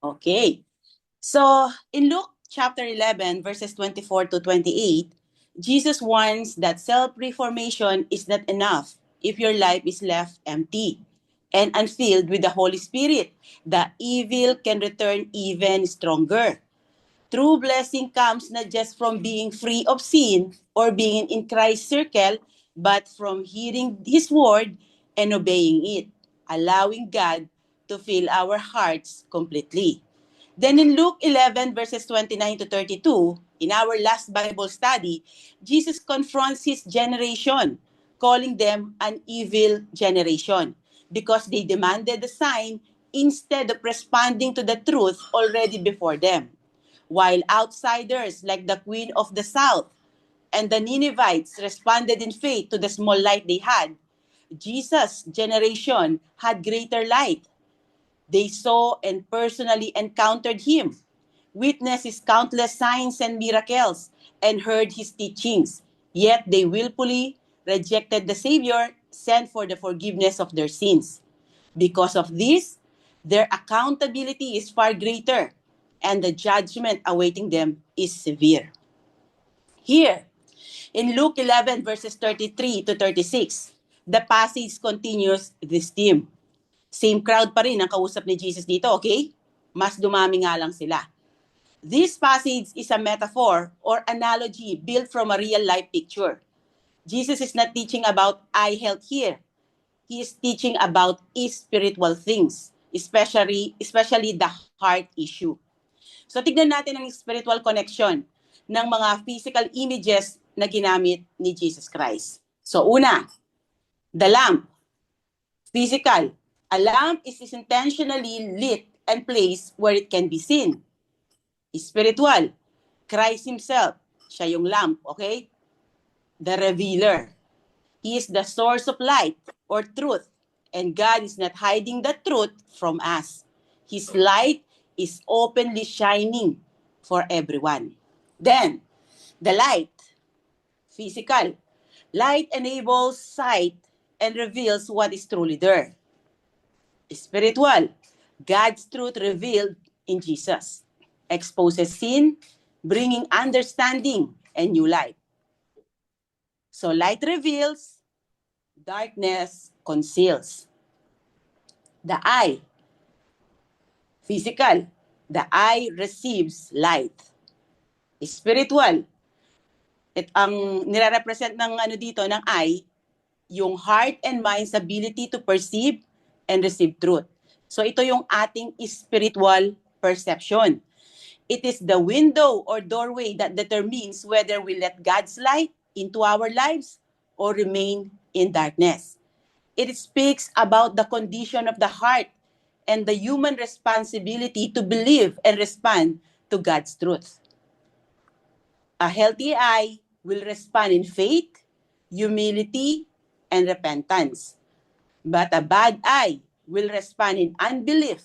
Okay. So, in Luke chapter 11, verses 24 to 28, Jesus warns that self-reformation is not enough if your life is left empty and unfilled with the Holy Spirit. The evil can return even stronger. True blessing comes not just from being free of sin or being in Christ's circle, but from hearing His word and obeying it, allowing God to fill our hearts completely. Then in Luke 11, verses 29 to 32, in our last Bible study, Jesus confronts his generation, calling them an evil generation because they demanded a sign instead of responding to the truth already before them. While outsiders like the Queen of the South and the Ninevites responded in faith to the small light they had, Jesus' generation had greater light. They saw and personally encountered him, witnessed his countless signs and miracles, and heard his teachings. Yet they willfully rejected the Savior sent for the forgiveness of their sins. Because of this, their accountability is far greater, and the judgment awaiting them is severe. Here, in Luke 11, verses 33 to 36, the passage continues this theme. Same crowd pa rin ang kausap ni Jesus dito, okay? Mas dumami nga lang sila. This passage is a metaphor or analogy built from a real-life picture. Jesus is not teaching about eye health here. He is teaching about spiritual things, especially the heart issue. So tignan natin ang spiritual connection ng mga physical images na ginamit ni Jesus Christ. So una, the lamp. Physical. A lamp is intentionally lit and placed where it can be seen. Spiritual. Christ himself. Siya yung lamp, okay? The revealer. He is the source of light or truth. And God is not hiding the truth from us. His light is openly shining for everyone. Then, the light. Physical. Light enables sight and reveals what is truly there. Spiritual. God's truth revealed in Jesus. Exposes sin, bringing understanding and new light. So light reveals, darkness conceals. The eye. Physical. The eye receives light. Spiritual. Ang nire-represent ng dito ng eye, yung heart and mind's ability to perceive and receive truth. So ito yung ating spiritual perception. It is the window or doorway that determines whether we let God's light into our lives or remain in darkness. It speaks about the condition of the heart and the human responsibility to believe and respond to God's truth. A healthy eye will respond in faith, humility, and repentance. But a bad eye will respond in unbelief,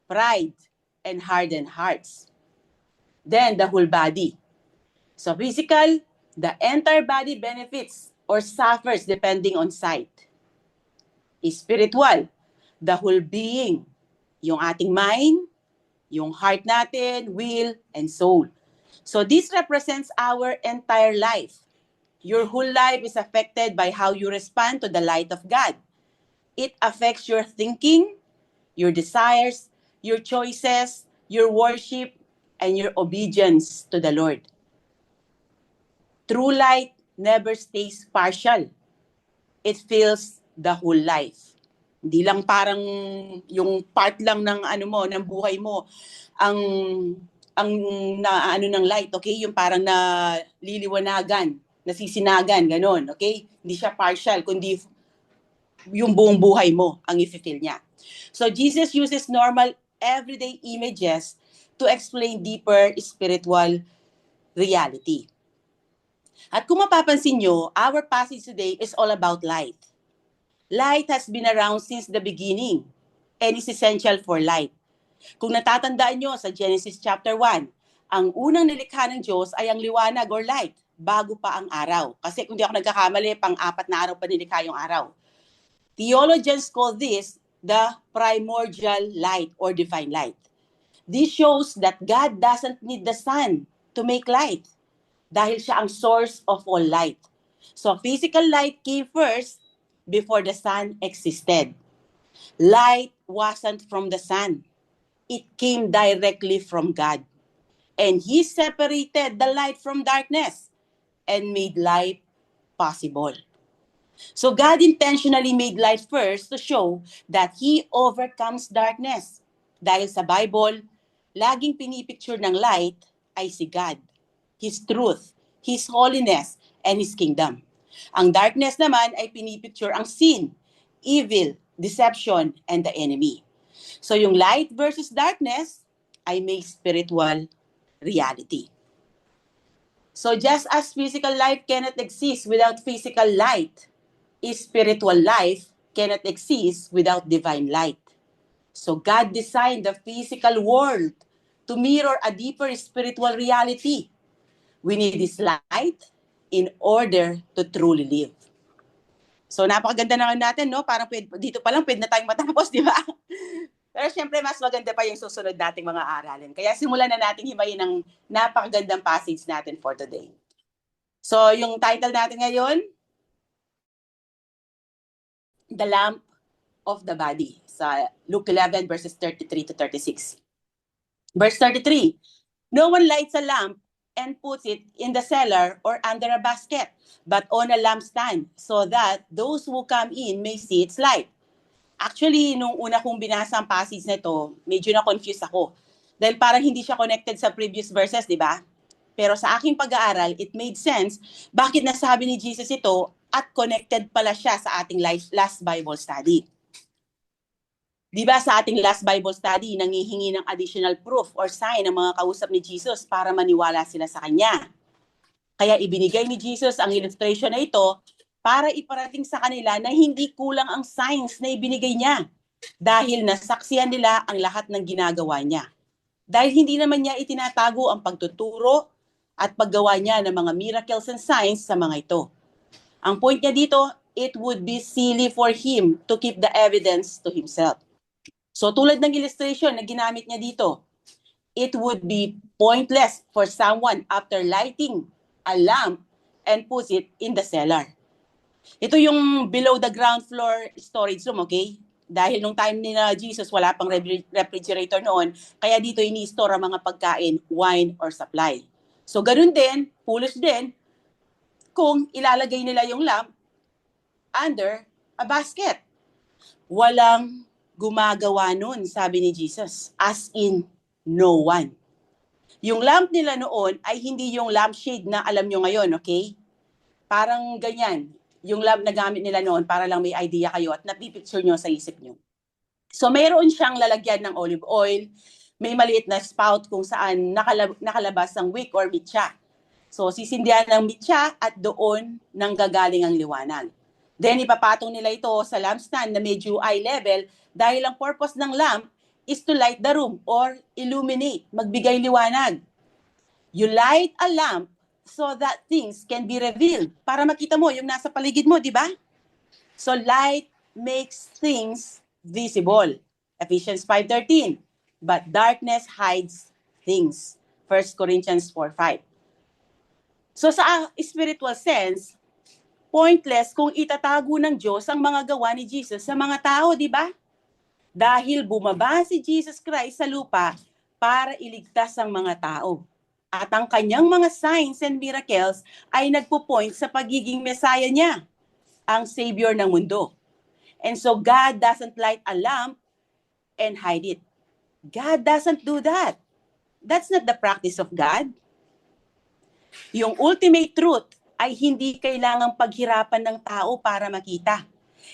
pride, and hardened hearts. Then the whole body. So physical, the entire body benefits or suffers depending on sight. Spiritual, the whole being. Yung ating mind, yung heart natin, will, and soul. So this represents our entire life. Your whole life is affected by how you respond to the light of God. It affects your thinking, your desires, your choices, your worship, and your obedience to the Lord. True light never stays partial. It fills the whole life. Hindi lang parang yung part lang ng ng buhay mo ang ng light, okay? Yung parang na liliwanagan, nasisinagan, ganon, okay? Hindi siya partial, kundi yung buong buhay mo ang i-feel niya. So Jesus uses normal everyday images to explain deeper spiritual reality. At kung mapapansin nyo, our passage today is all about light. Light has been around since the beginning and is essential for life. Kung natatandaan nyo sa Genesis chapter 1, ang unang nilikha ng Diyos ay ang liwanag or light bago pa ang araw. Kasi kung di ako nagkakamali, pang-4 na araw pa nilikha yung araw. Theologians call this the primordial light or divine light. This shows that God doesn't need the sun to make light dahil siya ang source of all light. So physical light came first before the sun existed. Light wasn't from the sun. It came directly from God. And He separated the light from darkness and made light possible. So God intentionally made light first to show that He overcomes darkness. Dahil sa Bible, laging pinipicture ng light ay si God, His truth, His holiness, and His kingdom. Ang darkness naman ay pinipicture ang sin, evil, deception, and the enemy. So yung light versus darkness ay may spiritual reality. So just as physical life cannot exist without physical light, spiritual life cannot exist without divine light. So God designed the physical world to mirror a deeper spiritual reality. We need this light in order to truly live. So napakaganda naman natin, no? Parang dito pa lang pwede na tayong matapos, di ba? Pero syempre, mas maganda pa yung susunod nating mga aralin. Kaya simulan na natin himayin ng napakagandang passage natin for today. So yung title natin ngayon, The Lamp of the Body, sa Luke 11 verses 33 to 36. Verse 33, no one lights a lamp and puts it in the cellar or under a basket, but on a lampstand, so that those who come in may see its light. Actually, nung una kong binasa ang passage na ito, medyo na-confuse ako. Dahil parang hindi siya connected sa previous verses, di ba? Pero sa aking pag-aaral, it made sense bakit nasabi ni Jesus ito at connected pala siya sa ating last Bible study. Di ba sa ating last Bible study, nangihingi ng additional proof or sign ng mga kausap ni Jesus para maniwala sila sa Kanya. Kaya ibinigay ni Jesus ang illustration na ito para iparating sa kanila na hindi kulang ang signs na ibinigay niya dahil nasaksihan nila ang lahat ng ginagawa niya. Dahil hindi naman niya itinatago ang pagtuturo at paggawa niya ng mga miracles and signs sa mga ito. Ang point niya dito, it would be silly for him to keep the evidence to himself. So tulad ng illustration na ginamit niya dito, it would be pointless for someone after lighting a lamp and puts it in the cellar. Ito yung below the ground floor storage room, okay? Dahil nung time ni Jesus, wala pang refrigerator noon, kaya dito ini-store ang mga pagkain, wine, or supply. So ganun din, foolish din, kung ilalagay nila yung lamp under a basket. Walang gumagawa nun, sabi ni Jesus, as in no one. Yung lamp nila noon ay hindi yung lampshade na alam nyo ngayon, okay? Parang ganyan, yung lamp na gamit nila noon para lang may idea kayo at napipicture nyo sa isip nyo. So mayroon siyang lalagyan ng olive oil, may maliit na spout kung saan nakalabas ang wick or mitya. So sisindihan ng mitya at doon nanggagaling ang liwanag. Then ipapatong nila ito sa lampstand na medyo eye level dahil ang purpose ng lamp is to light the room or illuminate, magbigay liwanag. You light a lamp so that things can be revealed. Para makita mo yung nasa paligid mo, di ba? So light makes things visible. Ephesians 5:13. But darkness hides things. 1 Corinthians 4:5. So sa spiritual sense, pointless kung itatago ng Diyos ang mga gawa ni Jesus sa mga tao, di ba? Dahil bumaba si Jesus Christ sa lupa para iligtas ang mga tao. At ang kanyang mga signs and miracles ay nagpo-point sa pagiging Messiah niya, ang Savior ng mundo. And so God doesn't light a lamp and hide it. God doesn't do that. That's not the practice of God. Yung ultimate truth ay hindi kailangang paghirapan ng tao para makita.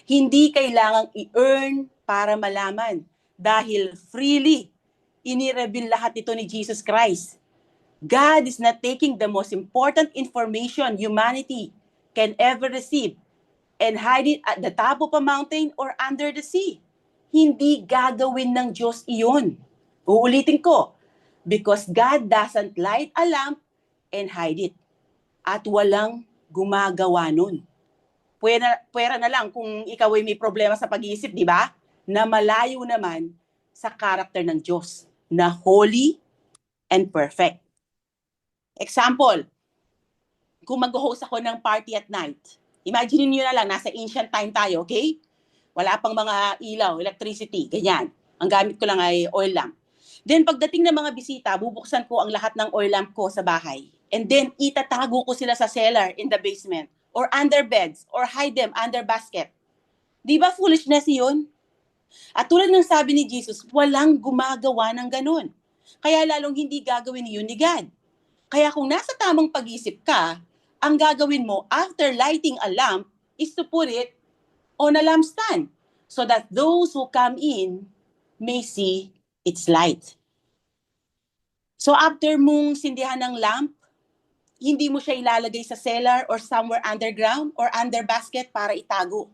Hindi kailangang i-earn para malaman. Dahil freely, inireveal lahat ito ni Jesus Christ. God is not taking the most important information humanity can ever receive and hide it at the top of a mountain or under the sea. Hindi gagawin ng Diyos iyon. Uulitin ko, because God doesn't light a lamp and hide it. At walang gumagawa nun. Pwera na lang kung ikaw ay may problema sa pag-iisip, di ba? Na malayo naman sa karakter ng Diyos. na holy and perfect. Example, kung mag-host ako ng party at night, imagine niyo na lang, nasa ancient time tayo, okay? Wala pang mga ilaw, electricity, ganyan. Ang gamit ko lang ay oil lamp. Then pagdating ng mga bisita, bubuksan ko ang lahat ng oil lamp ko sa bahay. And then itatago ko sila sa cellar in the basement or under beds or hide them under basket. Di ba foolishness yun? At tulad ng sabi ni Jesus, walang gumagawa ng ganun. Kaya lalong hindi gagawin yun ni God. Kaya kung nasa tamang pag-isip ka, ang gagawin mo after lighting a lamp is to put it on a lampstand so that those who come in may see its light. So after mong sindihan ng lamp, hindi mo siya ilalagay sa cellar or somewhere underground or under basket para itago.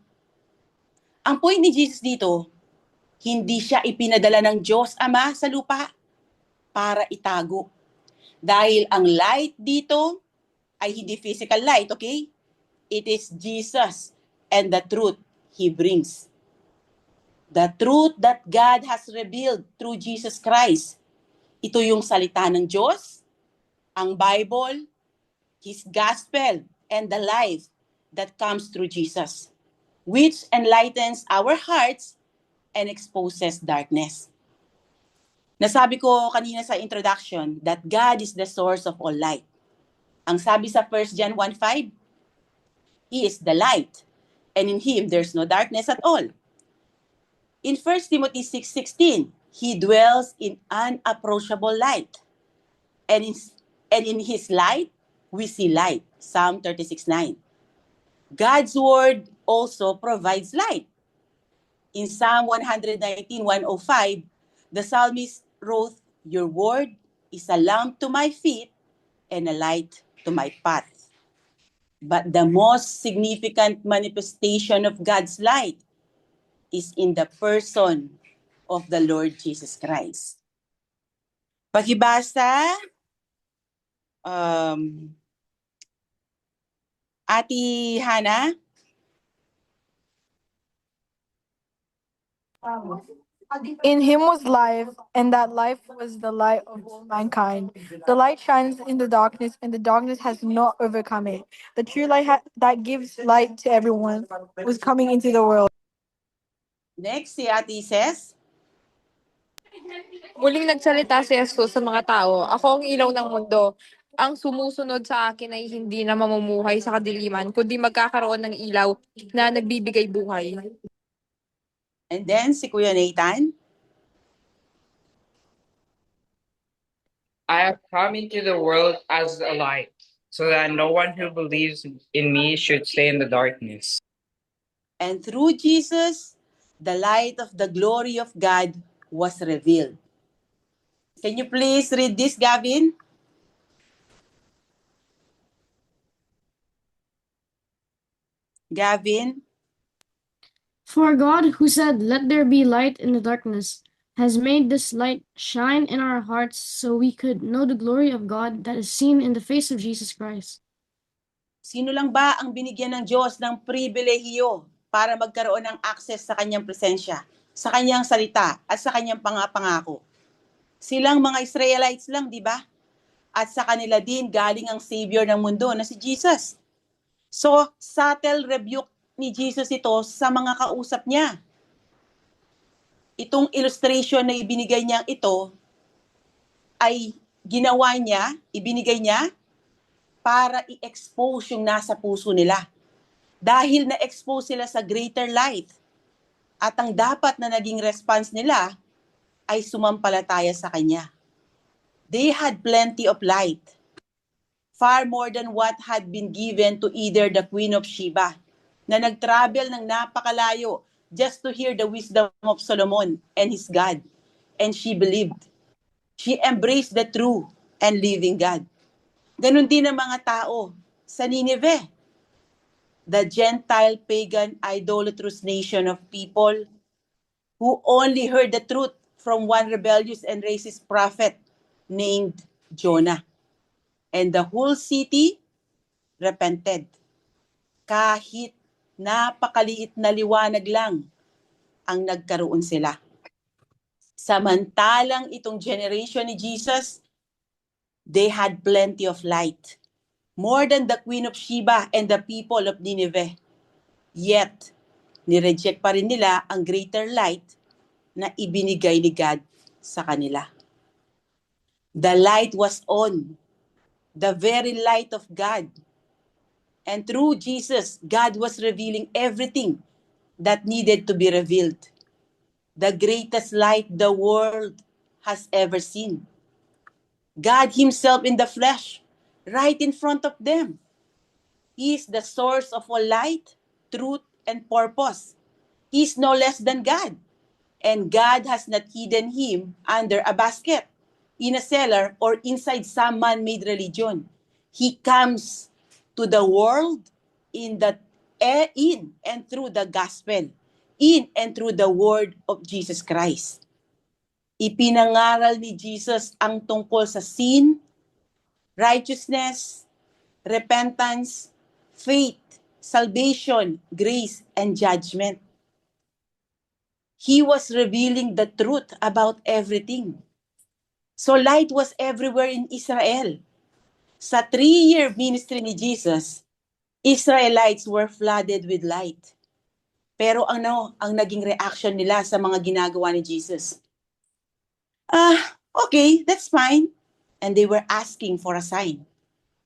Ang point ni Jesus dito, hindi siya ipinadala ng Diyos Ama sa lupa para itago. Dahil ang light dito ay hindi physical light, okay? It is Jesus and the truth He brings. The truth that God has revealed through Jesus Christ. Ito yung salita ng Diyos, ang Bible, His gospel, and the life that comes through Jesus, which enlightens our hearts and exposes darkness. Nasabi ko kanina sa introduction that God is the source of all light. Ang sabi sa 1 John 1:5, He is the light, and in Him there's no darkness at all. In 1 Timothy 6:16, He dwells in unapproachable light, and in His light we see light. Psalm 36:9. God's word also provides light. In Psalm 119:105, the psalmist wrote, Your word is a lamp to my feet and a light to my path. But the most significant manifestation of God's light is in the person of the Lord Jesus Christ. Pakibasa, Ate Hana. In him was life, and that life was the light of all mankind. The light shines in the darkness, and the darkness has not overcome it. The true light that gives light to everyone was coming into the world. Next, si Ate Ses. Muling nagsalita si Jesus sa mga tao, Ako ang ilaw ng mundo. Ang sumusunod sa akin ay hindi na mamumuhay sa kadiliman, kundi magkakaroon ng ilaw na nagbibigay buhay. And then, si Kuya Nathan. I have come into the world as a light, so that no one who believes in me should stay in the darkness. And through Jesus, the light of the glory of God was revealed. Can you please read this, Gavin? Gavin? For God, who said, Let there be light in the darkness, has made this light shine in our hearts so we could know the glory of God that is seen in the face of Jesus Christ. Sino lang ba ang binigyan ng Diyos ng pribilehiyo para magkaroon ng access sa kanyang presensya, sa kanyang salita, at sa kanyang pangako? Silang mga Israelites lang, di ba? At sa kanila din galing ang Savior ng mundo na si Jesus. So, subtle rebuke ni Jesus ito sa mga kausap niya. Itong illustration na ibinigay niya ito ay ginawa niya, ibinigay niya para i-expose yung nasa puso nila. Dahil na-expose sila sa greater light. At ang dapat na naging response nila ay sumampalataya sa Kanya. They had plenty of light. Far more than what had been given to either the Queen of Sheba, na nag-travel ng napakalayo just to hear the wisdom of Solomon and his God. And she believed. She embraced the true and living God. Ganon din ang mga tao sa Nineveh, the Gentile, pagan, idolatrous nation of people who only heard the truth from one rebellious and racist prophet named Jonah. And the whole city repented. Kahit napakaliit na liwanag lang ang nagkaroon sila. Samantalang itong generation ni Jesus, they had plenty of light. More than the Queen of Sheba and the people of Nineveh. Yet, nireject pa rin nila ang greater light na ibinigay ni God sa kanila. The light was on. The very light of God. And through Jesus, God was revealing everything that needed to be revealed. The greatest light the world has ever seen. God Himself in the flesh, right in front of them. He is the source of all light, truth, and purpose. He is no less than God. And God has not hidden Him under a basket, in a cellar, or inside some man-made religion. He comes to the world in and through the gospel, in and through the word of Jesus Christ. Ipinangaral ni Jesus ang tungkol sa sin, righteousness, repentance, faith, salvation, grace, and judgment. He was revealing the truth about everything. So light was everywhere in Israel. Sa 3-year ministry ni Jesus, Israelites were flooded with light. Pero ano ang naging reaction nila sa mga ginagawa ni Jesus? Okay, that's fine. And they were asking for a sign.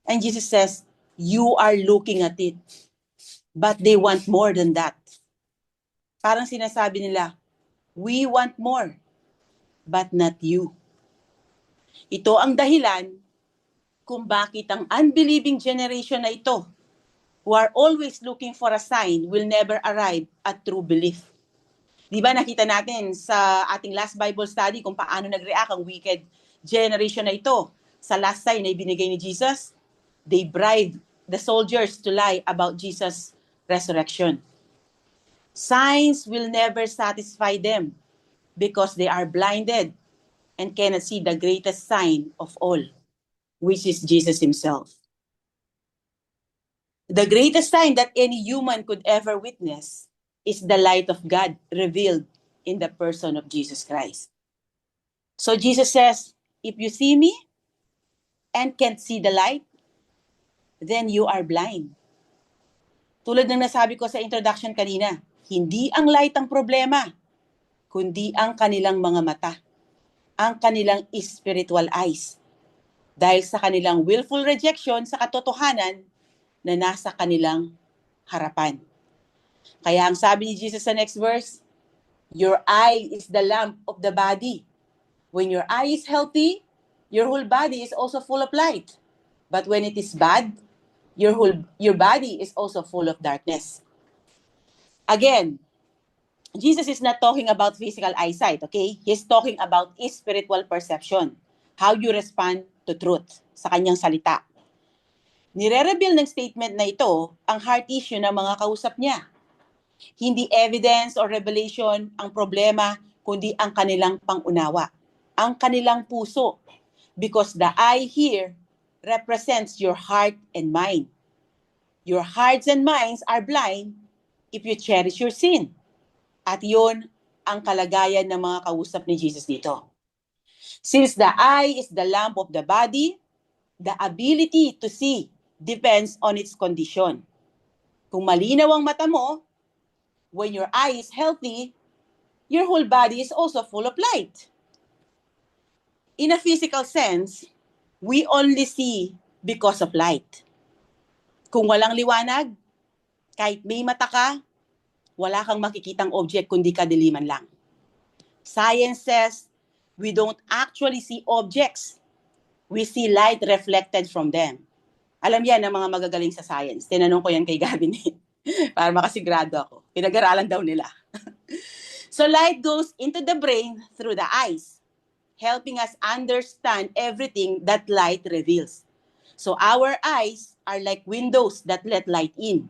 And Jesus says, you are looking at it. But they want more than that. Parang sinasabi nila, we want more, but not you. Ito ang dahilan kung bakit ang unbelieving generation na ito, who are always looking for a sign, will never arrive at true belief. Di ba nakita natin sa ating last Bible study kung paano nag-react ang wicked generation na ito sa last sign na ibinigay ni Jesus? They bribed the soldiers to lie about Jesus' resurrection. Signs will never satisfy them because they are blinded and cannot see the greatest sign of all, which is Jesus Himself. The greatest sign that any human could ever witness is the light of God revealed in the person of Jesus Christ. So Jesus says, if you see me and can't see the light, then you are blind. Tulad ng nasabi ko sa introduction kanina, hindi ang light ang problema, kundi ang kanilang mga mata, ang kanilang spiritual eyes. Dahil sa kanilang willful rejection sa katotohanan na nasa kanilang harapan. Kaya ang sabi ni Jesus sa next verse, your eye is the lamp of the body. When your eye is healthy, your whole body is also full of light. But when it is bad, your body is also full of darkness. Again, Jesus is not talking about physical eyesight, okay? He's talking about spiritual perception. How you respond to truth sa kanyang salita. Nire-reveal ng statement na ito ang heart issue ng mga kausap niya. Hindi evidence or revelation ang problema, kundi ang kanilang pangunawa, ang kanilang puso. Because the eye here represents your heart and mind. Your hearts and minds are blind if you cherish your sin. At yun ang kalagayan ng mga kausap ni Jesus dito. Since the eye is the lamp of the body, the ability to see depends on its condition. Kung malinaw ang mata mo, when your eye is healthy, your whole body is also full of light. In a physical sense, we only see because of light. Kung walang liwanag, kahit may mata ka, wala kang makikitang object kundi kadiliman lang. Science says we don't actually see objects. We see light reflected from them. Alam yan ng mga magagaling sa science. Tinanong ko yan kay Gavin para makasigurado ako. Pinag-aralan daw nila. So light goes into the brain through the eyes, helping us understand everything that light reveals. So our eyes are like windows that let light in.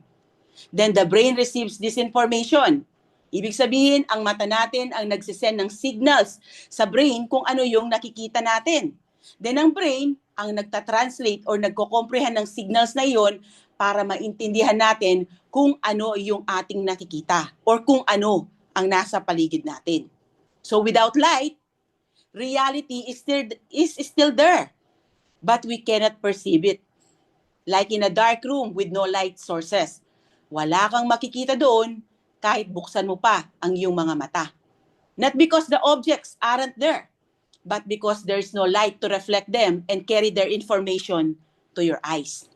Then the brain receives this information. Ibig sabihin, ang mata natin ang nagsisend ng signals sa brain kung ano yung nakikita natin. Then ang brain ang nagtatranslate or nagko-comprehend ng signals na iyon para maintindihan natin kung ano yung ating nakikita or kung ano ang nasa paligid natin. So without light, reality is still there, but we cannot perceive it. Like in a dark room with no light sources. Wala kang makikita doon kahit buksan mo pa ang iyong mga mata. Not because the objects aren't there, but because there's no light to reflect them and carry their information to your eyes.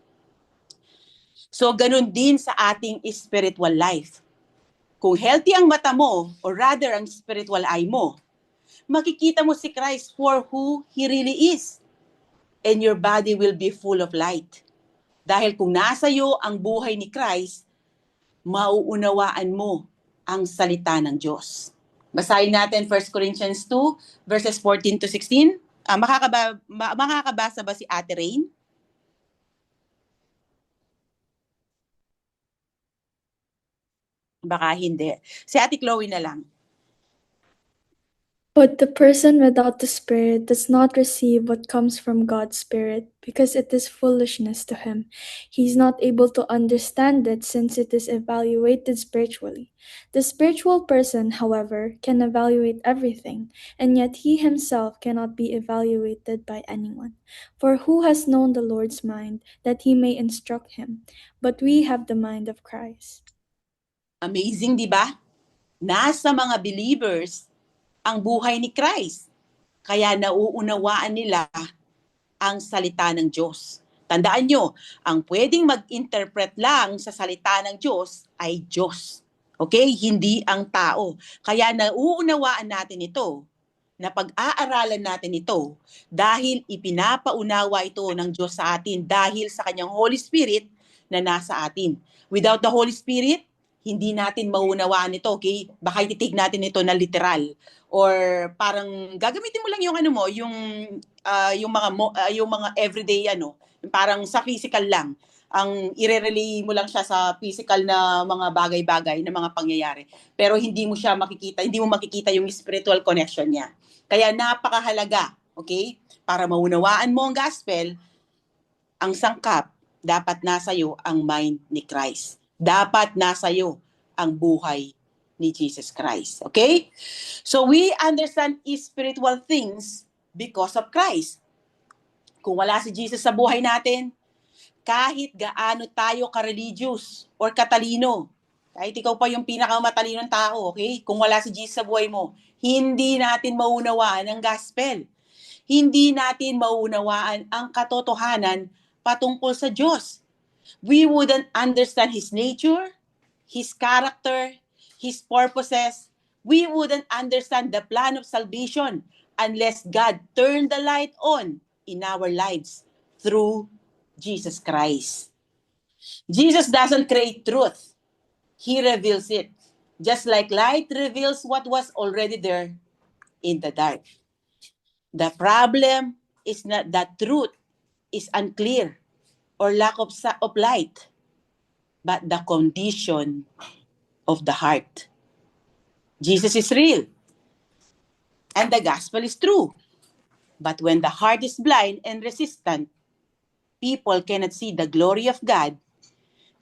So, ganun din sa ating spiritual life. Kung healthy ang mata mo, or rather ang spiritual eye mo, makikita mo si Christ for who He really is. And your body will be full of light. Dahil kung nasa iyo ang buhay ni Christ, mauunawaan mo ang salita ng Diyos. Basahin natin 1 Corinthians 2, verses 14 to 16. Makakabasa ba si Ate Rain? Baka hindi. Si Ate Chloe na lang. But the person without the Spirit does not receive what comes from God's Spirit, because it is foolishness to him. He is not able to understand it, since it is evaluated spiritually. The spiritual person, however, can evaluate everything, and yet he himself cannot be evaluated by anyone. For who has known the Lord's mind, that he may instruct him? But we have the mind of Christ. Amazing, di ba? Nasa mga believers ang buhay ni Christ. Kaya nauunawaan nila ang salita ng Diyos. Tandaan nyo, ang pwedeng mag-interpret lang sa salita ng Diyos ay Diyos. Okay? Hindi ang tao. Kaya nauunawaan natin ito, na pag-aaralan natin ito, dahil ipinapaunawa ito ng Diyos sa atin dahil sa kanyang Holy Spirit na nasa atin. Without the Holy Spirit, hindi natin maunawaan ito, okay? Baka ititig natin ito na literal, or parang gagamitin mo lang yung ano mo, yung mga everyday parang sa physical lang. Ang irerelay mo lang siya sa physical na mga bagay-bagay, na mga pangyayari. Pero hindi mo makikita yung spiritual connection niya. Kaya napakahalaga, okay? Para maunawaan mo ang gospel, ang sangkap, dapat nasa iyo ang mind ni Christ. Dapat nasa iyo ang buhay ni Jesus Christ. Okay? So we understand spiritual things because of Christ. Kung wala si Jesus sa buhay natin, kahit gaano tayo ka-religious or katalino, kahit ikaw pa yung pinakamatalinong tao, okay? Kung wala si Jesus sa buhay mo, hindi natin maunawaan ang gospel. Hindi natin maunawaan ang katotohanan patungkol sa Diyos. We wouldn't understand His nature, His character, His purposes. We wouldn't understand the plan of salvation unless God turned the light on in our lives through Jesus Christ. Jesus doesn't create truth. He reveals it. Just like light reveals what was already there in the dark. The problem is not that truth is unclear or lack of light, but the condition of the heart. Jesus is real, and the gospel is true. But when the heart is blind and resistant, people cannot see the glory of God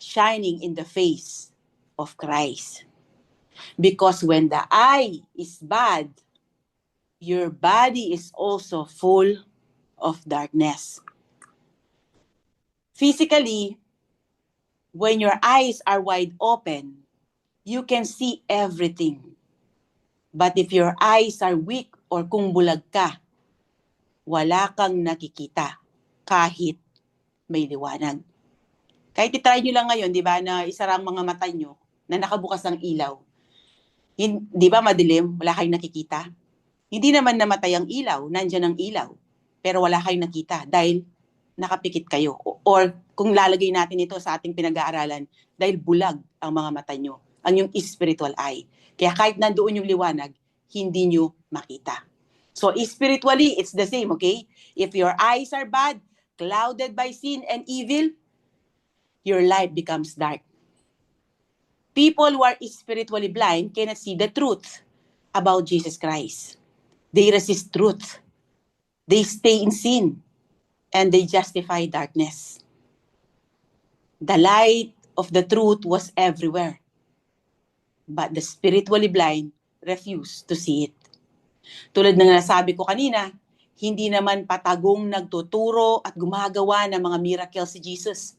shining in the face of Christ. Because when the eye is bad, your body is also full of darkness. Physically, when your eyes are wide open, you can see everything. But if your eyes are weak or kung bulag ka, wala kang nakikita kahit may liwanag. Kahit itry nyo lang ngayon, di ba, na isara ang mga mata nyo na nakabukas ang ilaw. Di ba madilim? Wala kayong nakikita? Hindi naman namatay ang ilaw, nandyan ang ilaw. Pero wala kayong nakita dahil nakapikit kayo. Or kung lalagay natin ito sa ating pinag-aaralan, dahil bulag ang mga mata nyo, ang yung spiritual eye. Kaya kahit nandoon yung liwanag, hindi nyo makita. So spiritually, it's the same, okay? If your eyes are bad, clouded by sin and evil, your life becomes dark. People who are spiritually blind cannot see the truth about Jesus Christ. They resist truth. They stay in sin. And they justify darkness. The light of the truth was everywhere. But the spiritually blind refused to see it. Tulad ng nasabi ko kanina, hindi naman patagong nagtuturo at gumagawa ng mga miracle si Jesus.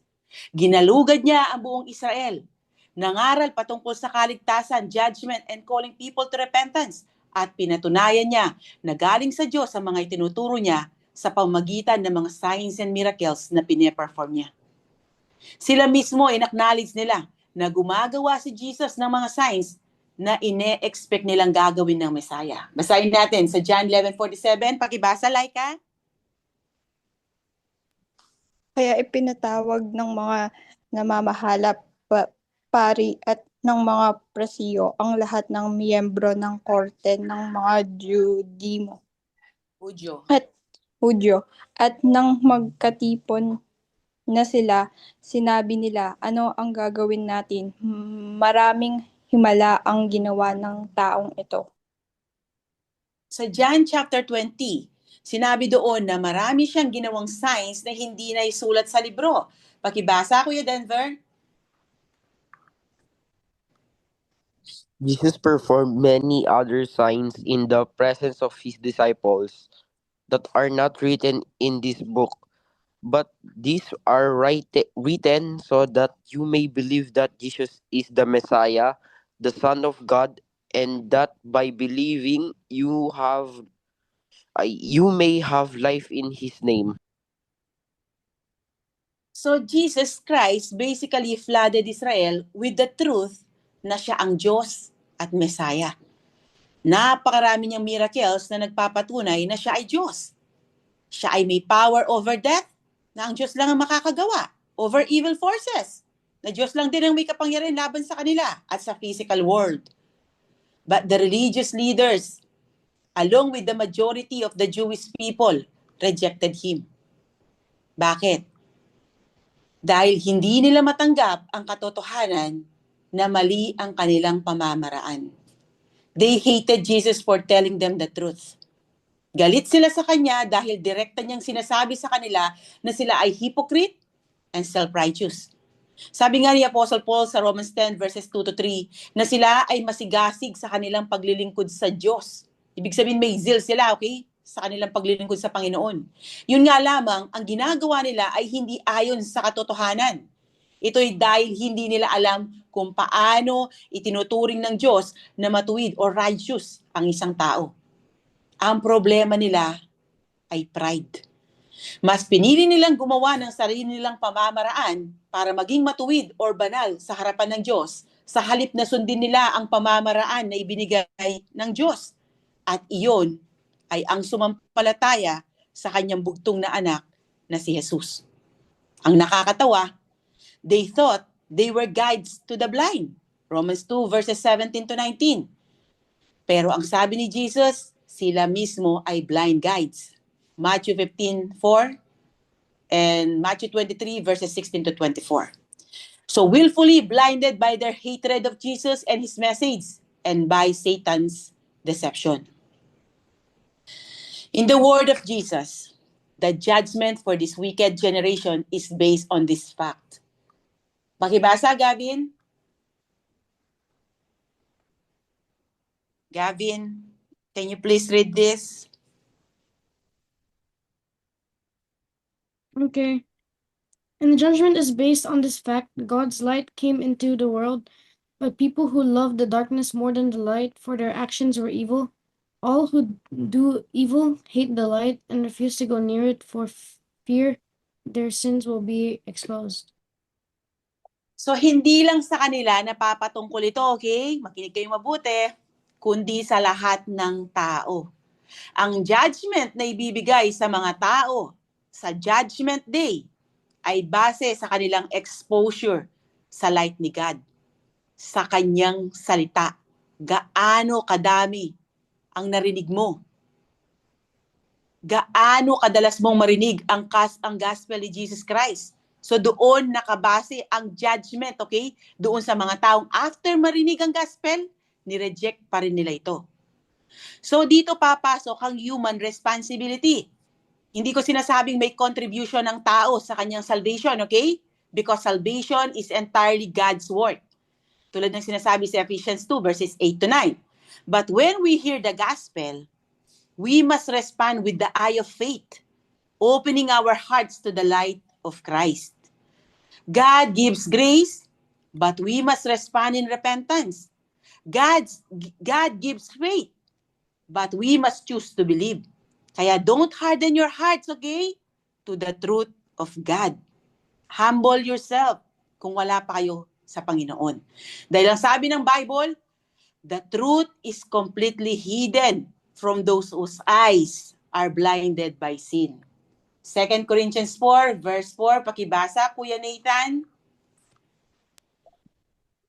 Ginalugad niya ang buong Israel. Nangaral patungkol sa kaligtasan, judgment, and calling people to repentance. At pinatunayan niya na galing sa Diyos ang mga itinuturo niya sa pamamagitan ng mga signs and miracles na pine-perform niya. Sila mismo in-acknowledge nila na gumagawa si Jesus ng mga signs na ine-expect nilang gagawin ng Messiah. Basahin natin sa John 11:47. Pakibasa, Laika. Kaya ipinatawag ng mga namamahala, pari at ng mga presiyo ang lahat ng miyembro ng korte ng mga Hudyo at nang magkatipon na sila, sinabi nila, ano ang gagawin natin? Maraming himala ang ginawa ng taong ito. Sa John chapter 20, sinabi doon na marami siyang ginawang signs na hindi na isulat sa libro. Pakibasa, Kuya Denver. Jesus performed many other signs in the presence of his disciples that are not written in this book, but these are written so that you may believe that Jesus is the Messiah, the Son of God, and that by believing you may have life in his name. So Jesus Christ basically flooded Israel with the truth na siya ang Diyos at Messiah. Napakarami niyang miracles na nagpapatunay na siya ay Diyos. Siya ay may power over death, na ang Diyos lang ang makakagawa, over evil forces, na Diyos lang din ang may kapangyarihan laban sa kanila at sa physical world. But the religious leaders, along with the majority of the Jewish people, rejected Him. Bakit? Dahil hindi nila matanggap ang katotohanan na mali ang kanilang pamamaraan. They hated Jesus for telling them the truth. Galit sila sa Kanya dahil direkta niyang sinasabi sa kanila na sila ay hypocrite and self-righteous. Sabi nga ni Apostle Paul sa Romans 10 verses 2-3 na sila ay masigasig sa kanilang paglilingkod sa Diyos. Ibig sabihin may zeal sila, okay? Sa kanilang paglilingkod sa Panginoon. Yun nga lamang, ang ginagawa nila ay hindi ayon sa katotohanan. Ito'y dahil hindi nila alam kung paano itinuturing ng Diyos na matuwid or righteous ang isang tao. Ang problema nila ay pride. Mas pinili nilang gumawa ng sarili nilang pamamaraan para maging matuwid or banal sa harapan ng Diyos, sa halip na sundin nila ang pamamaraan na ibinigay ng Diyos. At iyon ay ang sumampalataya sa kanyang bugtong na anak na si Jesus. Ang nakakatawa, they thought they were guides to the blind. Romans 2 verses 17-19. Pero ang sabi ni Jesus, sila mismo ay blind guides. Matthew 15:4 and Matthew 23 verses 16-24. So willfully blinded by their hatred of Jesus and His message and by Satan's deception. In the word of Jesus, the judgment for this wicked generation is based on this fact. Pakibasa, Gavin. Gavin, can you please read this? Okay. And the judgment is based on this fact: God's light came into the world, but people who loved the darkness more than the light, for their actions were evil. All who do evil hate the light and refuse to go near it for fear their sins will be exposed. So hindi lang sa kanila napapatungkol ito, okay? Makinig kayo mabuti, kundi sa lahat ng tao. Ang judgment na ibibigay sa mga tao sa Judgment Day ay base sa kanilang exposure sa light ni God, sa kanyang salita. Gaano kadami ang narinig mo? Gaano kadalas mong marinig ang gospel ni Jesus Christ? So doon nakabase ang judgment, okay? Doon sa mga taong after marinig ang gospel, nireject pa rin nila ito. So dito papasok ang human responsibility. Hindi ko sinasabing may contribution ng tao sa kanyang salvation, okay? Because salvation is entirely God's work. Tulad ng sinasabi sa Ephesians 2 verses 8-9. But when we hear the gospel, We must respond with the eye of faith, opening our hearts to the light of Christ. God gives grace, but we must respond in repentance. God gives faith, but we must choose to believe. Kaya don't harden your hearts, okay? To the truth of God. Humble yourself kung wala pa kayo sa Panginoon. Dahil ang sabi ng Bible, the truth is completely hidden from those whose eyes are blinded by sin. 2 Corinthians 4, verse 4, pakibasa, Kuya Nathan.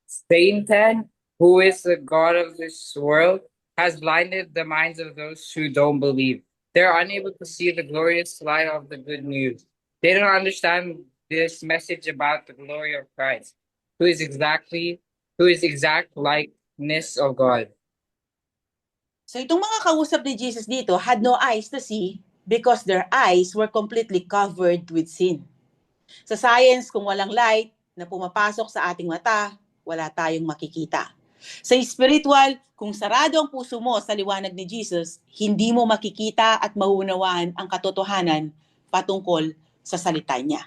Satan, who is the God of this world, has blinded the minds of those who don't believe. They're unable to see the glorious light of the good news. They don't understand this message about the glory of Christ, who is exact likeness of God. So itong mga kausap ni Jesus dito had no eyes to see because their eyes were completely covered with sin. Sa science, kung walang light na pumapasok sa ating mata, wala tayong makikita. Sa spiritual, kung sarado ang puso mo sa liwanag ni Jesus, hindi mo makikita at maunawaan ang katotohanan patungkol sa salita niya.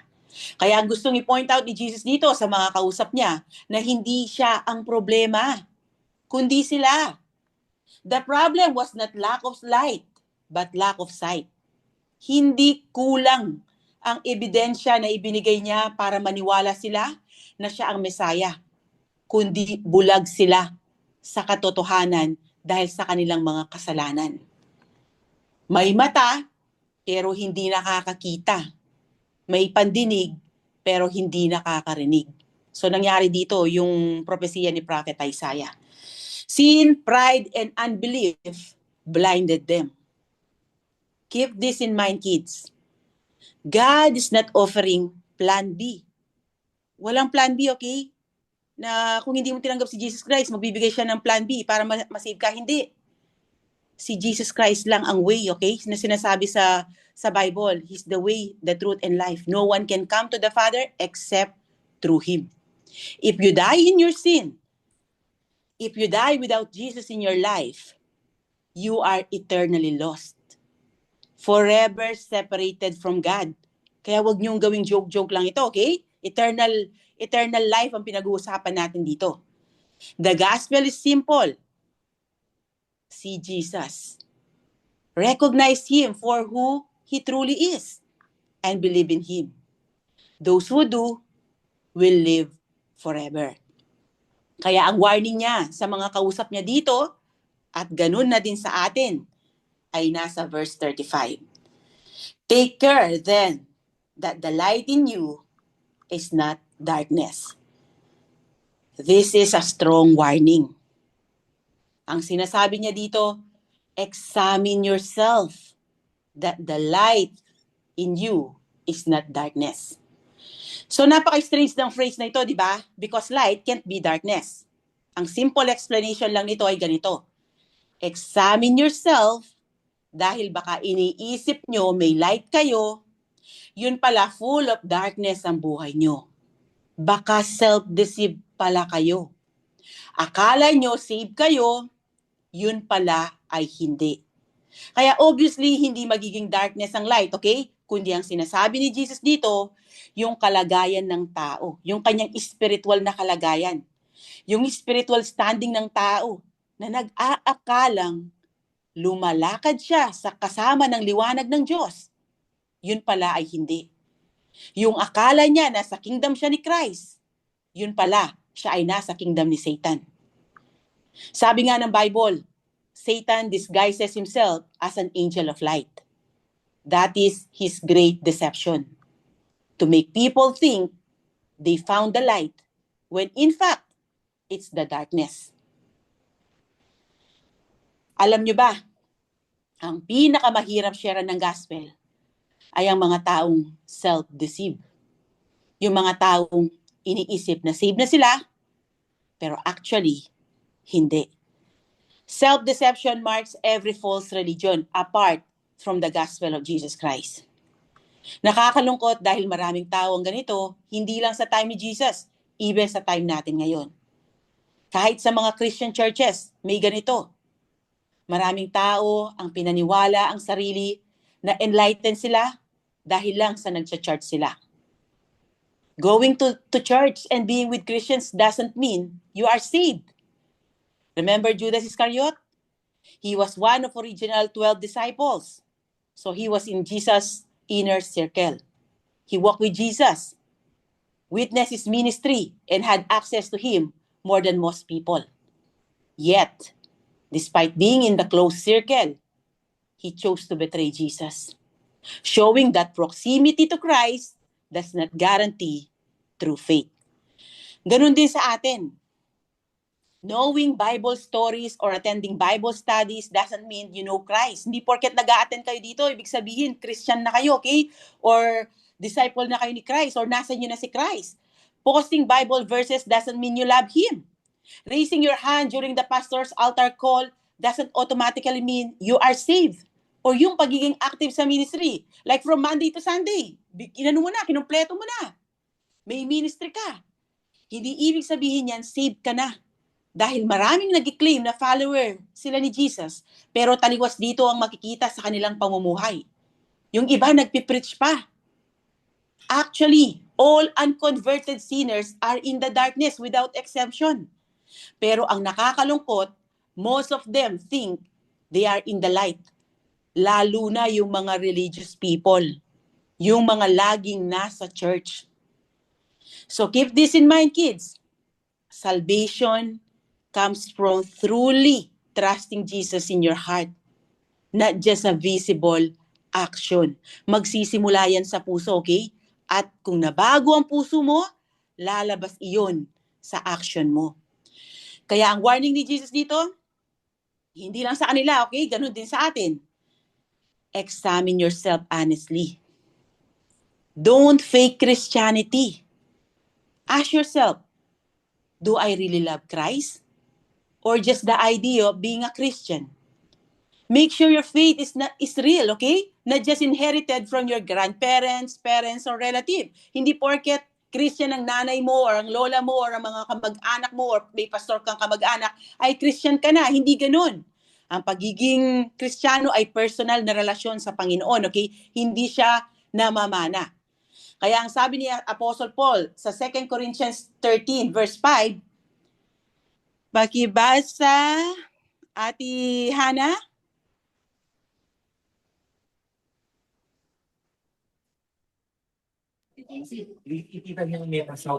Kaya ang gustong i-point out ni Jesus dito sa mga kausap niya na hindi siya ang problema, kundi sila. The problem was not lack of light, but lack of sight. Hindi kulang ang ebidensya na ibinigay niya para maniwala sila na siya ang Mesaya, kundi bulag sila sa katotohanan dahil sa kanilang mga kasalanan. May mata, pero hindi nakakakita. May pandinig, pero hindi nakakarinig. So nangyari dito yung propesiya ni Prophet Isaiah. Sin, pride, and unbelief blinded them. Keep this in mind, kids. God is not offering plan B. Walang plan B, okay? Na kung hindi mo tinanggap si Jesus Christ, magbibigay siya ng plan B para masave ka. Hindi. Si Jesus Christ lang ang way, okay? Na sinasabi sa Bible, He's the way, the truth, and life. No one can come to the Father except through Him. If you die in your sin, if you die without Jesus in your life, you are eternally lost. Forever separated from God. Kaya wag niyong gawing joke-joke lang ito, okay? Eternal life ang pinag-uusapan natin dito. The gospel is simple. See Jesus. Recognize Him for who He truly is and believe in Him. Those who do will live forever. Kaya ang warning niya sa mga kausap niya dito, at ganun na din sa atin, ay nasa verse 35. Take care then that the light in you is not darkness. This is a strong warning. Ang sinasabi niya dito, examine yourself that the light in you is not darkness. So napaka-strange ng phrase na ito, di ba? Because light can't be darkness. Ang simple explanation lang nito ay ganito. Examine yourself dahil baka iniisip nyo may light kayo, yun pala full of darkness ang buhay nyo. Baka self-deceive pala kayo. Akala nyo save kayo, yun pala ay hindi. Kaya obviously, hindi magiging darkness ang light, okay? Kundi ang sinasabi ni Jesus dito, yung kalagayan ng tao, yung kanyang spiritual na kalagayan, yung spiritual standing ng tao na nag-aakalang lumalakad siya sa kasama ng liwanag ng Diyos. Yun pala ay hindi. Yung akala niya nasa kingdom siya ni Christ, yun pala siya ay nasa kingdom ni Satan. Sabi nga ng Bible, Satan disguises himself as an angel of light. That is his great deception. To make people think they found the light when in fact, it's the darkness. Alam nyo ba, ang pinakamahirap sharean ng gospel ay ang mga taong self-deceive. Yung mga taong iniisip na save na sila, pero actually, hindi. Self-deception marks every false religion apart from the gospel of Jesus Christ. Nakakalungkot dahil maraming tao ang ganito, hindi lang sa time ni Jesus, even sa time natin ngayon. Kahit sa mga Christian churches, may ganito. Maraming tao ang pinaniwala ang sarili na enlightened sila dahil lang sa nagcha-church sila. Going to church and being with Christians doesn't mean you are saved. Remember Judas Iscariot? He was one of original 12 disciples. So he was in Jesus' inner circle. He walked with Jesus, witnessed his ministry, and had access to him more than most people. Yet, despite being in the close circle, he chose to betray Jesus, showing that proximity to Christ does not guarantee true faith. Ganun din sa atin. Knowing Bible stories or attending Bible studies doesn't mean you know Christ. Hindi porket nag-a-attend kayo dito, ibig sabihin Christian na kayo, okay? Or disciple na kayo ni Christ or nasa inyo na si Christ. Posting Bible verses doesn't mean you love Him. Raising your hand during the pastor's altar call doesn't automatically mean you are saved. Or yung pagiging active sa ministry. Like from Monday to Sunday. Inano mo na, kinumpleto mo na. May ministry ka. Hindi ibig sabihin yan, saved ka na. Dahil maraming nag-claim na follower sila ni Jesus, pero taliwas dito ang makikita sa kanilang pamumuhay. Yung iba nagpipreach pa. Actually, all unconverted sinners are in the darkness without exception. Pero ang nakakalungkot, most of them think they are in the light. Lalo na yung mga religious people, yung mga laging nasa church. So keep this in mind, kids. Salvation comes from truly trusting Jesus in your heart. Not just a visible action. Magsisimula yan sa puso, okay? At kung nabago ang puso mo, lalabas iyon sa action mo. Kaya ang warning ni Jesus dito, hindi lang sa kanila, okay? Ganun din sa atin. Examine yourself honestly. Don't fake Christianity. Ask yourself, do I really love Christ? Or just the idea of being a Christian? Make sure your faith is real, okay? Not just inherited from your grandparents, parents, or relative. Hindi porket Christian ang nanay mo or ang lola mo or ang mga kamag-anak mo or may pastor kang kamag-anak, ay Christian ka na. Hindi ganun. Ang pagiging Kristiyano ay personal na relasyon sa Panginoon, okay? Hindi siya namamana. Kaya ang sabi ni Apostle Paul sa 2 Corinthians 13 verse 5, pakibasa, Ate Hana?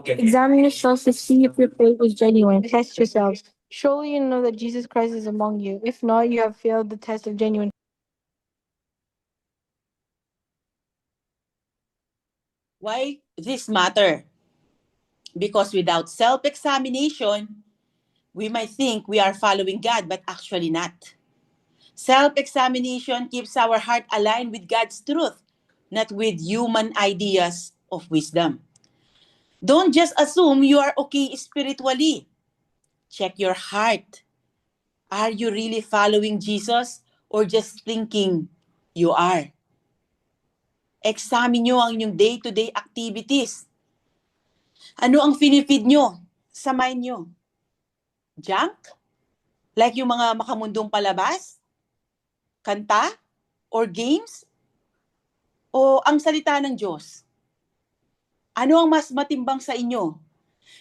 Examine yourselves to see if your faith is genuine. Test yourselves. Surely you know that Jesus Christ is among you. If not, you have failed the test of genuine. Why this matter? Because without self-examination, we might think we are following God, but actually not. Self-examination keeps our heart aligned with God's truth, not with human ideas of wisdom. Don't just assume you are okay spiritually. Check your heart. Are you really following Jesus or just thinking you are? Examine nyo ang inyong day-to-day activities. Ano ang finifeed nyo sa mind nyo? Junk? Like yung mga makamundong palabas? Kanta? Or games? O ang salita ng Diyos? Ano ang mas matimbang sa inyo?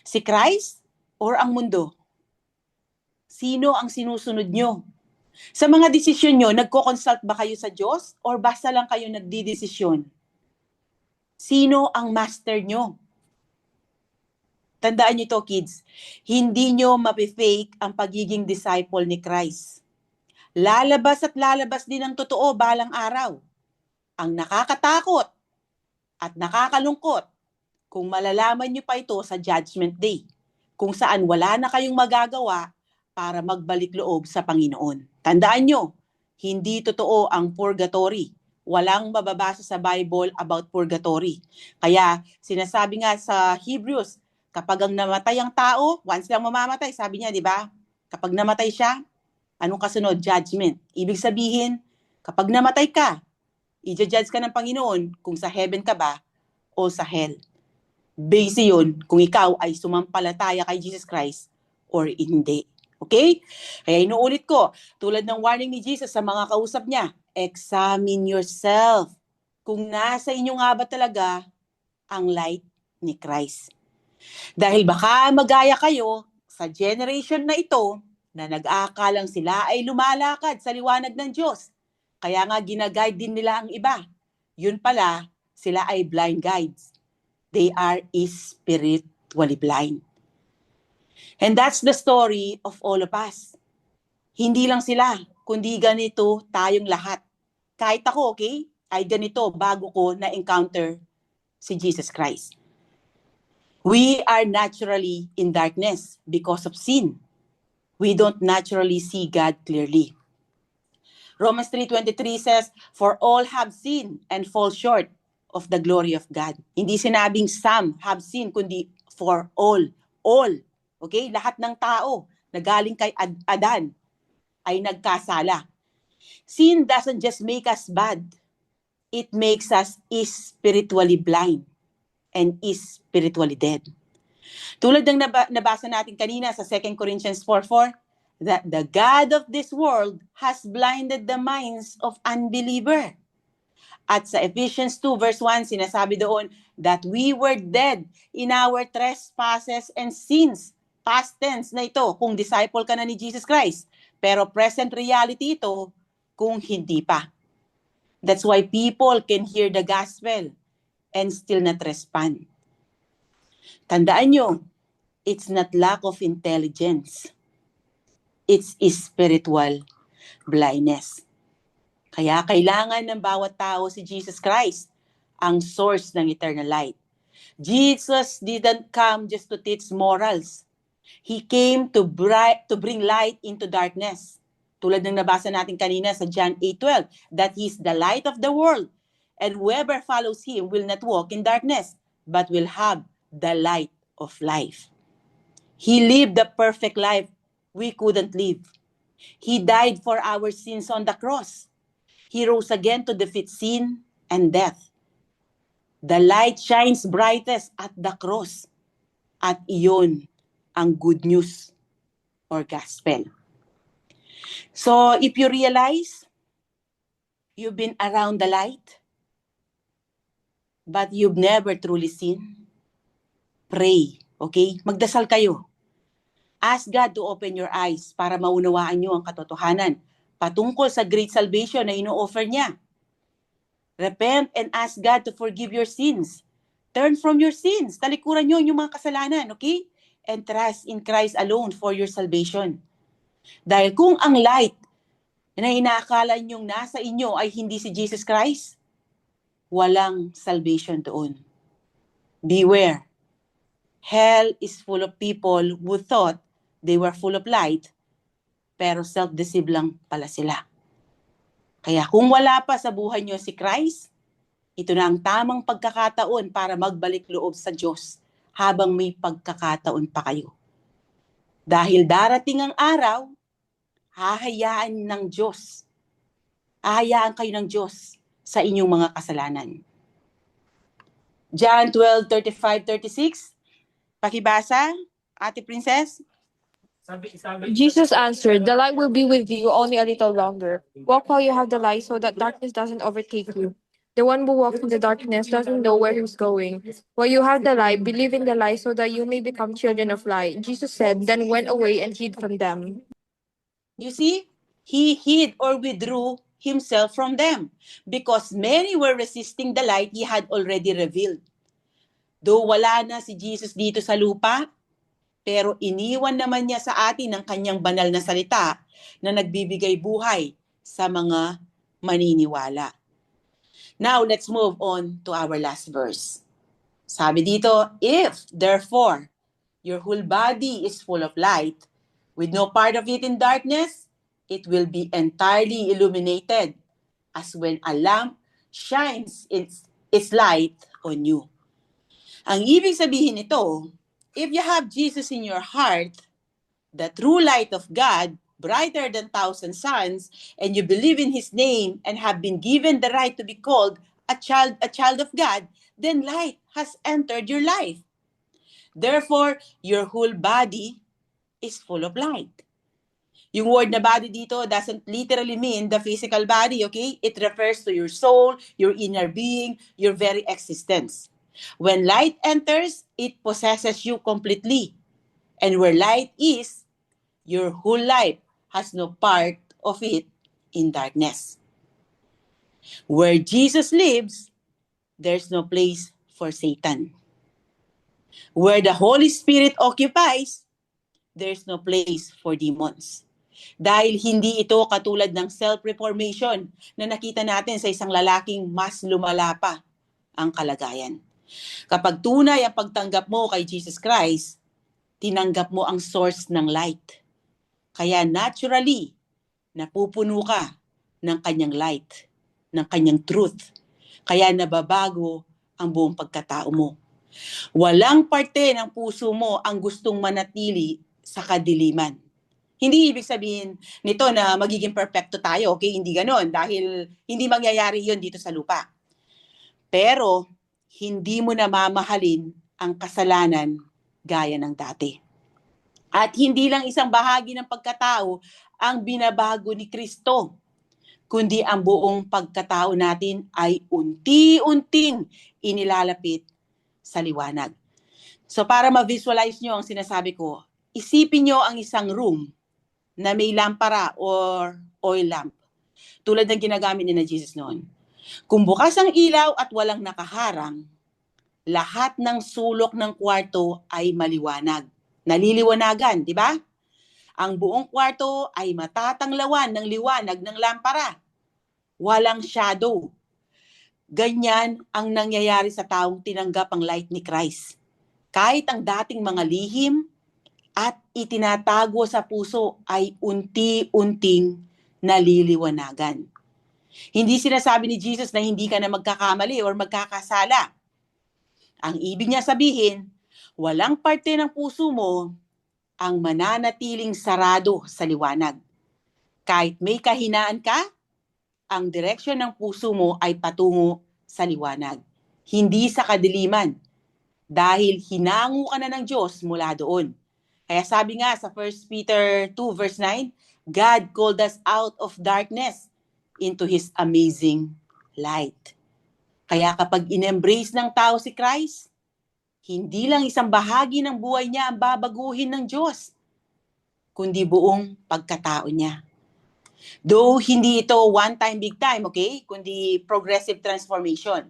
Si Christ or ang mundo? Sino ang sinusunod nyo? Sa mga desisyon nyo, nagko-consult ba kayo sa Diyos or basta lang kayo nagdidesisyon? Sino ang master nyo? Tandaan nyo to, kids. Hindi nyo mapifake ang pagiging disciple ni Christ. Lalabas at lalabas din ang totoo balang araw. Ang nakakatakot at nakakalungkot kung malalaman nyo pa ito sa Judgment Day, kung saan wala na kayong magagawa para magbalik loob sa Panginoon. Tandaan nyo, hindi totoo ang purgatory. Walang mababasa sa Bible about purgatory. Kaya sinasabi nga sa Hebrews, kapag ang namatay ang tao, once lang mamamatay, sabi niya, di ba? Kapag namatay siya, anong kasunod? Judgment. Ibig sabihin, kapag namatay ka, i-judge ka ng Panginoon kung sa heaven ka ba o sa hell. Base yun kung ikaw ay sumampalataya kay Jesus Christ or hindi. Okay? Kaya inuulit ko, tulad ng warning ni Jesus sa mga kausap niya, examine yourself. Kung nasa inyo nga ba talaga ang light ni Christ. Dahil baka magaya kayo sa generation na ito na nag-aakalang sila ay lumalakad sa liwanag ng Diyos. Kaya nga ginaguide din nila ang iba. Yun pala, sila ay blind guides. They are spiritually blind. And that's the story of all of us. Hindi lang sila, kundi ganito tayong lahat. Kahit ako, okay, ay ganito bago ko na-encounter si Jesus Christ. We are naturally in darkness because of sin. We don't naturally see God clearly. Romans 3:23 says, "For all have sinned and fall short of the glory of God." Hindi sinabing some have sinned, kundi for all. All. Okay? Lahat ng tao na galing kay Adan ay nagkasala. Sin doesn't just make us bad. It makes us spiritually blind and spiritually dead. Tulad ng nabasa natin kanina sa 2 Corinthians 4:4, that the God of this world has blinded the minds of unbeliever. At sa Ephesians 2 verse 1, sinasabi doon that we were dead in our trespasses and sins. Past tense na ito kung disciple ka na ni Jesus Christ. Pero present reality ito kung hindi pa. That's why people can hear the gospel and still not respond. Tandaan nyo, it's not lack of intelligence. It's spiritual blindness. Kaya kailangan ng bawat tao si Jesus Christ, ang source ng eternal light. Jesus didn't come just to teach morals. He came to bring light into darkness. Tulad ng nabasa natin kanina sa John 8:12, that He is the light of the world, and whoever follows Him will not walk in darkness, but will have the light of life. He lived the perfect life we couldn't live. He died for our sins on the cross. He rose again to defeat sin and death. The light shines brightest at the cross. At iyon ang good news or gospel. So if you realize you've been around the light, but you've never truly seen, pray, okay? Magdasal kayo. Ask God to open your eyes para maunawaan nyo ang katotohanan patungkol sa great salvation na ino-offer niya. Repent and ask God to forgive your sins. Turn from your sins. Talikuran nyo yung mga kasalanan, okay? And trust in Christ alone for your salvation. Dahil kung ang light na inaakala nyong nasa inyo ay hindi si Jesus Christ, walang salvation doon. Beware. Hell is full of people who thought they were full of light, pero self-deceive lang pala sila. Kaya kung wala pa sa buhay nyo si Christ, ito na ang tamang pagkakataon para magbalik loob sa Diyos habang may pagkakataon pa kayo. Dahil darating ang araw, hahayaan kayo ng Diyos sa inyong mga kasalanan. John 12:35-36, pakibasa, Ate Princess. Jesus answered, "The light will be with you only a little longer. Walk while you have the light so that darkness doesn't overtake you. The one who walks in the darkness doesn't know where he's going. While you have the light, believe in the light so that you may become children of light." Jesus said, then went away and hid from them. You see, he hid or withdrew himself from them because many were resisting the light he had already revealed. Though wala na si Jesus dito sa lupa, pero iniwan naman niya sa atin ang kanyang banal na salita na nagbibigay buhay sa mga maniniwala. Now, let's move on to our last verse. Sabi dito, if, therefore, your whole body is full of light, with no part of it in darkness, it will be entirely illuminated, as when a lamp shines its light on you. Ang ibig sabihin nito, if you have Jesus in your heart, the true light of God, brighter than 1,000 suns, and you believe in His name and have been given the right to be called a child of God, then light has entered your life. Therefore, your whole body is full of light. Yung word na body dito doesn't literally mean the physical body, okay? It refers to your soul, your inner being, your very existence. When light enters, it possesses you completely. And where light is, your whole life has no part of it in darkness. Where Jesus lives, there's no place for Satan. Where the Holy Spirit occupies, there's no place for demons. Dahil hindi ito katulad ng self-reformation na nakita natin sa isang lalaking mas lumala pa ang kalagayan. Kapag tunay ang pagtanggap mo kay Jesus Christ, tinanggap mo ang source ng light. Kaya naturally, napupuno ka ng kanyang light, ng kanyang truth. Kaya nababago ang buong pagkatao mo. Walang parte ng puso mo ang gustong manatili sa kadiliman. Hindi ibig sabihin nito na magiging perfecto tayo, okay? Hindi ganon, dahil hindi mangyayari yon dito sa lupa. Pero, hindi mo na mamahalin ang kasalanan gaya ng dati. At hindi lang isang bahagi ng pagkatao ang binabago ni Kristo, kundi ang buong pagkatao natin ay unti-unting inilalapit sa liwanag. So para ma-visualize nyo ang sinasabi ko, isipin nyo ang isang room na may lampara or oil lamp, tulad ng ginagamit ni na Jesus noon. Kung bukas ang ilaw at walang nakaharang, lahat ng sulok ng kwarto ay maliwanag. Naliliwanagan, di ba? Ang buong kwarto ay matatanglawan ng liwanag ng lampara. Walang shadow. Ganyan ang nangyayari sa taong tinanggap ang light ni Christ. Kahit ang dating mga lihim at itinatago sa puso ay unti-unting naliliwanagan. Hindi sinasabi ni Jesus na hindi ka na magkakamali or magkakasala. Ang ibig niya sabihin, walang parte ng puso mo ang mananatiling sarado sa liwanag. Kahit may kahinaan ka, ang direksyon ng puso mo ay patungo sa liwanag, hindi sa kadiliman, dahil hinango ka na ng Diyos mula doon. Kaya sabi nga sa 1 Peter 2 verse 9, God called us out of darkness into His amazing light. Kaya kapag in-embrace ng tao si Christ, hindi lang isang bahagi ng buhay niya ang babaguhin ng Diyos, kundi buong pagkatao niya. Though hindi ito one time, big time, okay? Kundi progressive transformation.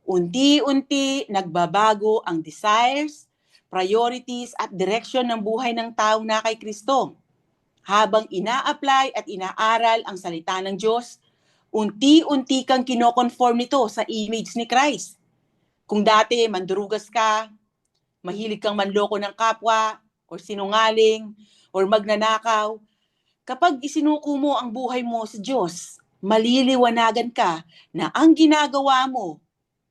Unti-unti nagbabago ang desires, priorities at direction ng buhay ng taong na kay Kristo. Habang ina-apply at inaaral ang salita ng Diyos, unti-unti kang kinoconform nito sa image ni Christ. Kung dati mandurugas ka, mahilig kang manloko ng kapwa, o sinungaling, or magnanakaw, kapag isinuko mo ang buhay mo sa Diyos, maliliwanagan ka na ang ginagawa mo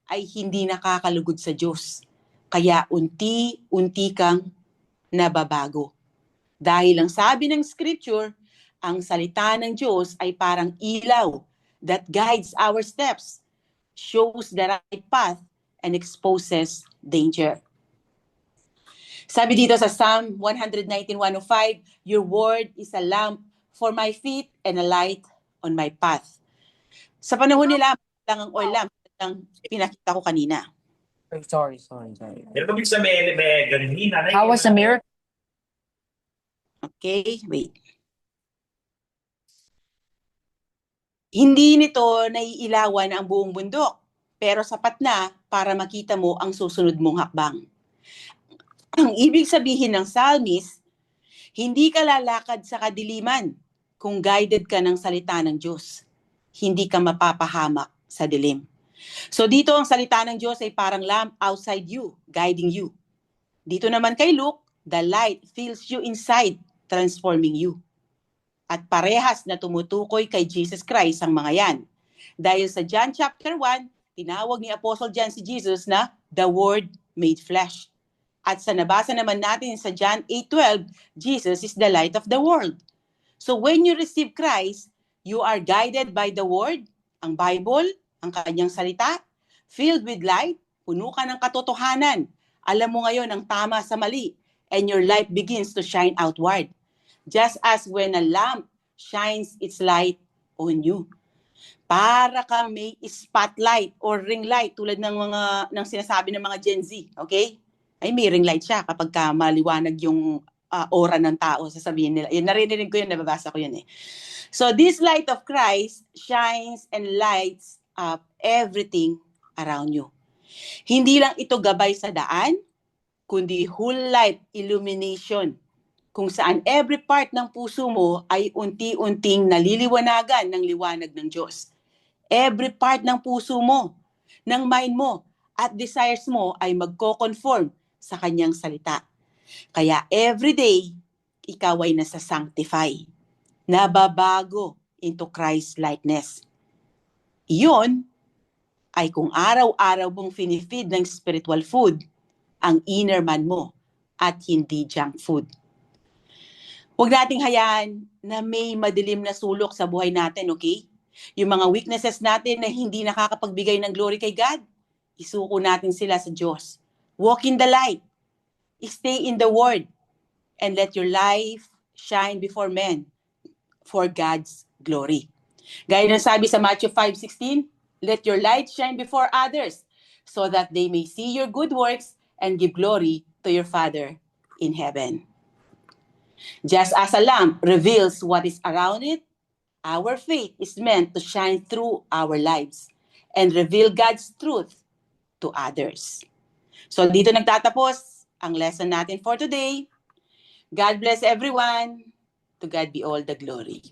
ay hindi nakakalugod sa Diyos. Kaya unti-unti kang nababago. Dahil ang sabi ng Scripture, ang salita ng Diyos ay parang ilaw that guides our steps, shows the right path, and exposes danger. Sabi dito sa Psalm 119:105, your word is a lamp for my feet and a light on my path. Sa panahon nila, lang ang oil lamp ang pinakita ko kanina. Sorry. Pero kapag sa may ganina na How was the miracle? Okay, wait. Hindi nito naiilawan ang buong bundok, pero sapat na para makita mo ang susunod mong hakbang. Ang ibig sabihin ng psalmist, hindi ka lalakad sa kadiliman kung guided ka ng salita ng Diyos. Hindi ka mapapahamak sa dilim. So dito ang salita ng Diyos ay parang lamp outside you, guiding you. Dito naman kay Luke, the light fills you inside, transforming you. At parehas na tumutukoy kay Jesus Christ ang mga yan. Dahil sa John chapter 1, tinawag ni Apostle John si Jesus na the Word made flesh. At sa nabasa naman natin sa John 8:12, Jesus is the light of the world. So when you receive Christ, you are guided by the Word, ang Bible, ang kanyang salita, filled with light, puno ka ng katotohanan. Alam mo ngayon ang tama sa mali, and your life begins to shine outward. Just as when a lamp shines its light on you. Para kang may spotlight or ring light tulad ng sinasabi ng mga Gen Z, okay? Ay may ring light siya kapag maliwanag yung aura ng tao, sasabihin nila. Yun, narinig ko yun, nababasa ko yun eh. So this light of Christ shines and lights up everything around you. Hindi lang ito gabay sa daan, kundi whole life illumination, kung saan every part ng puso mo ay unti-unting naliliwanagan ng liwanag ng Diyos. Every part ng puso mo, ng mind mo, at desires mo ay magko-conform sa kanyang salita. Kaya everyday, ikaw ay nasa-sanctify, nababago into Christ-likeness. Iyon ay kung araw-araw mong finifeed ng spiritual food ang inner man mo at hindi junk food. Huwag nating hayaan na may madilim na sulok sa buhay natin, okay? Yung mga weaknesses natin na hindi nakakapagbigay ng glory kay God, isuko natin sila sa Diyos. Walk in the light. Stay in the Word. And let your life shine before men for God's glory. Gaya ng sabi sa Matthew 5:16, let your light shine before others so that they may see your good works and give glory to your Father in heaven. Just as a lamp reveals what is around it, our faith is meant to shine through our lives and reveal God's truth to others. So dito nagtatapos ang lesson natin for today. God bless everyone. To God be all the glory.